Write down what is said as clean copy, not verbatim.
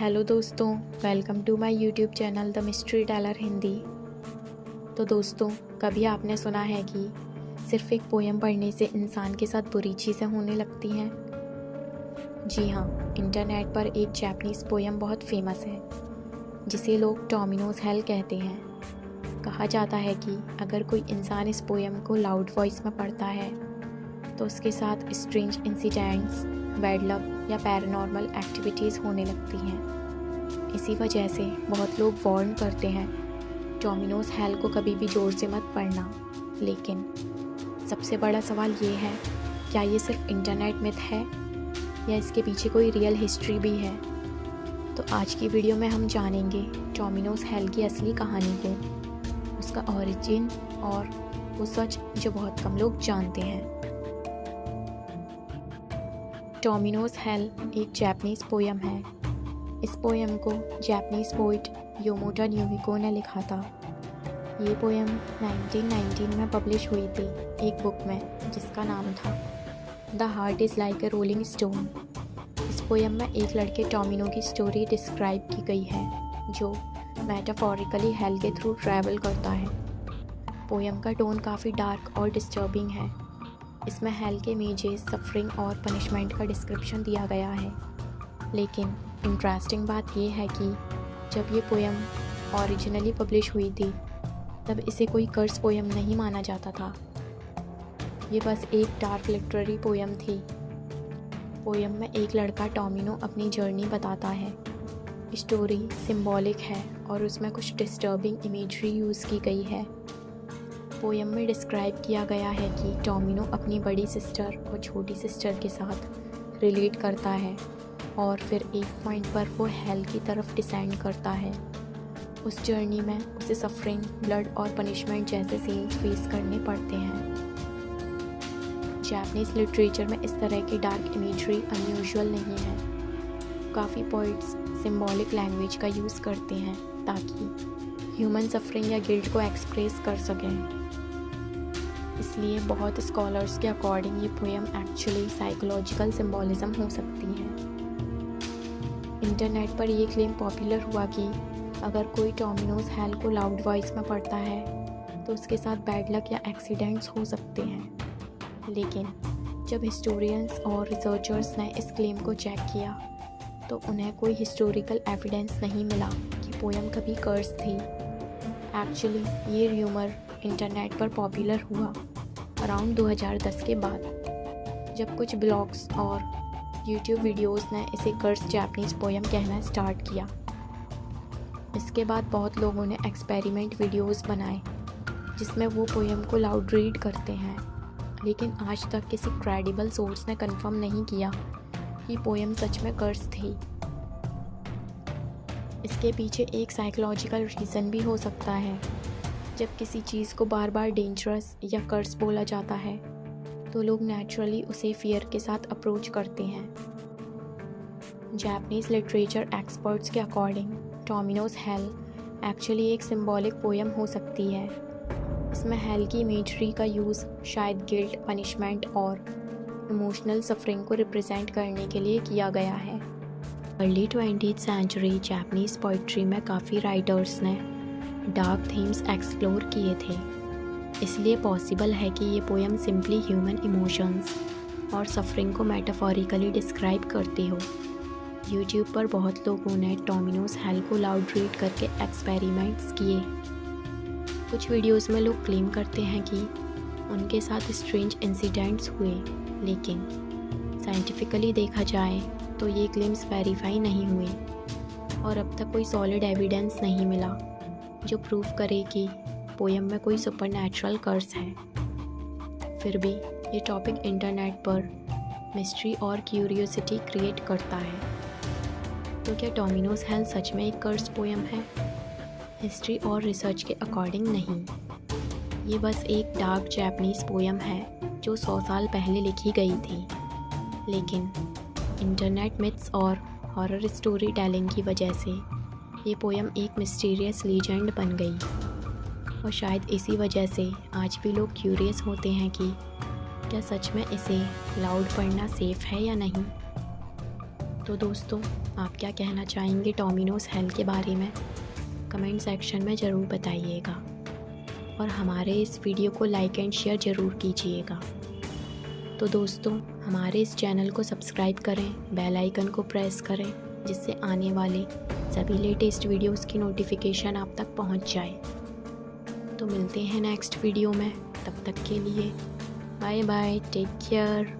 Hello दोस्तों, welcome to my YouTube channel the mystery teller Hindi. तो दोस्तों, कभी आपने सुना है कि सिर्फ एक पोएम पढ़ने से इंसान के साथ बुरी चीज़ें होने लगती हैं? जी हाँ, इंटरनेट पर एक जापानीज़ पोएम बहुत फेमस है जिसे लोग टोमिनोज हेल कहते हैं। कहा जाता है कि अगर कोई इंसान इस पोएम को लाउड वॉइस में पढ़ता है तो उसके साथ स्ट्रेंज इंसिडेंट्स, बैड लक या पैरानॉर्मल एक्टिविटीज़ होने लगती हैं। इसी वजह से बहुत लोग वार्न करते हैं टोमिनोज हेल को कभी भी ज़ोर से मत पढ़ना। लेकिन सबसे बड़ा सवाल ये है, क्या ये सिर्फ इंटरनेट मिथ है या इसके पीछे कोई रियल हिस्ट्री भी है? तो आज की वीडियो में हम जानेंगे टोमिनोज हेल की असली कहानी को, उसका ओरिजिन और वो सच जो बहुत कम लोग जानते हैं। टोमिनोज हेल एक जापानीज़ पोएम है। इस पोएम को जापानीज़ पोइट योमोटा न्यूहिको ने लिखा था। ये पोएम 1919 में पब्लिश हुई थी एक बुक में जिसका नाम था the heart is like a rolling stone. इस पोएम में एक लड़के टोमिनो की स्टोरी डिस्क्राइब की गई है जो मेटाफोरिकली हेल के थ्रू ट्रैवल करता है। पोएम का टोन काफ़ी डार्क और डिस्टर्बिंग है। इसमें हेल के इमेजेस, सफरिंग और पनिशमेंट का डिस्क्रिप्शन दिया गया है। लेकिन इंटरेस्टिंग बात यह है कि जब ये पोएम ओरिजिनली पब्लिश हुई थी तब इसे कोई कर्स पोएम नहीं माना जाता था। ये बस एक डार्क लिटरेरी पोएम थी। पोएम में एक लड़का टोमिनो अपनी जर्नी बताता है। स्टोरी सिंबॉलिक है और उसमें कुछ डिस्टर्बिंग इमेजरी यूज़ की गई है। पोएम में डिस्क्राइब किया गया है कि टोमिनो अपनी बड़ी सिस्टर और छोटी सिस्टर के साथ रिलेट करता है और फिर एक पॉइंट पर वो हेल की तरफ डिसेंड करता है। उस जर्नी में उसे सफरिंग, ब्लड और पनिशमेंट जैसे सीन्स फेस करने पड़ते हैं। जापानीज़ लिटरेचर में इस तरह की डार्क इमेजरी अनयूजुअल नहीं है। काफ़ी पोइट्स सिंबॉलिक लैंग्वेज का यूज़ करते हैं ताकि ह्यूमन सफरिंग या गिल्ट को एक्सप्रेस कर सकें। इसलिए बहुत स्कॉलर्स के अकॉर्डिंग ये पोएम एक्चुअली साइकोलॉजिकल सिंबॉलिज्म हो सकती है। इंटरनेट पर ये क्लेम पॉपुलर हुआ कि अगर कोई टोमिनोज हेल को लाउड वॉइस में पढ़ता है तो उसके साथ बैड लक या एक्सीडेंट्स हो सकते हैं। लेकिन जब हिस्टोरियंस और रिसर्चर्स ने इस क्लेम को चेक किया तो उन्हें कोई हिस्टोरिकल एविडेंस नहीं मिला कि पोएम कभी कर्स थी। एक्चुअली ये र्यूमर इंटरनेट पर पॉपुलर हुआ अराउंड 2010 के बाद, जब कुछ ब्लॉग्स और यूट्यूब वीडियोस ने इसे कर्स जापानीज़ पोएम कहना स्टार्ट किया। इसके बाद बहुत लोगों ने एक्सपेरिमेंट वीडियोस बनाए जिसमें वो पोएम को लाउड रीड करते हैं। लेकिन आज तक किसी क्रेडिबल सोर्स ने कंफर्म नहीं किया कि पोएम सच में कर्स थी। इसके पीछे एक साइकोलॉजिकल रीज़न भी हो सकता है। जब किसी चीज़ को बार बार डेंजरस या कर्स बोला जाता है तो लोग नेचुरली उसे फियर के साथ अप्रोच करते हैं। जापानीज़ लिटरेचर एक्सपर्ट्स के अकॉर्डिंग टोमिनोज हेल एक्चुअली एक सिंबॉलिक पोएम हो सकती है। इसमें हेल की इमेजरी का यूज़ शायद गिल्ट, पनिशमेंट और इमोशनल सफरिंग को रिप्रेजेंट करने के लिए किया गया है। Early 20th century Japanese poetry में काफ़ी राइटर्स ने डार्क थीम्स एक्सप्लोर किए थे। इसलिए पॉसिबल है कि ये पोएम सिंपली ह्यूमन इमोशंस और सफरिंग को मेटाफोरिकली डिस्क्राइब करती हो। यूट्यूब पर बहुत लोगों ने टोमिनोज हेल को लाउड रीड करके एक्सपेरिमेंट्स किए। कुछ वीडियोस में लोग क्लेम करते हैं कि उनके साथ स्ट्रेंज इंसिडेंट्स हुए, लेकिन साइंटिफिकली देखा जाए तो ये क्लेम्स वेरीफाई नहीं हुए और अब तक कोई सॉलिड एविडेंस नहीं मिला जो प्रूव करे कि पोएम में कोई सुपरनैचुरल कर्स है। फिर भी ये टॉपिक इंटरनेट पर मिस्ट्री और क्यूरियोसिटी क्रिएट करता है। तो क्या टोमिनोज हेल सच में एक कर्स पोएम है? हिस्ट्री और रिसर्च के अकॉर्डिंग नहीं। ये बस एक डार्क जापानीज़ पोएम है जो 100 साल पहले लिखी गई थी। लेकिन इंटरनेट मिथ्स और हॉरर स्टोरी टेलिंग की वजह से ये पोएम एक मिस्टीरियस लीजेंड बन गई और शायद इसी वजह से आज भी लोग क्यूरियस होते हैं कि क्या सच में इसे लाउड पढ़ना सेफ़ है या नहीं। तो दोस्तों, आप क्या कहना चाहेंगे डोमिनोज़ हेल के बारे में? कमेंट सेक्शन में ज़रूर बताइएगा और हमारे इस वीडियो को लाइक एंड शेयर ज़रूर कीजिएगा। तो दोस्तों, हमारे इस चैनल को सब्सक्राइब करें, बेल आइकन को प्रेस करें, जिससे आने वाले सभी लेटेस्ट वीडियोस की नोटिफिकेशन आप तक पहुंच जाए। तो मिलते हैं नेक्स्ट वीडियो में, तब तक के लिए बाय बाय, टेक केयर।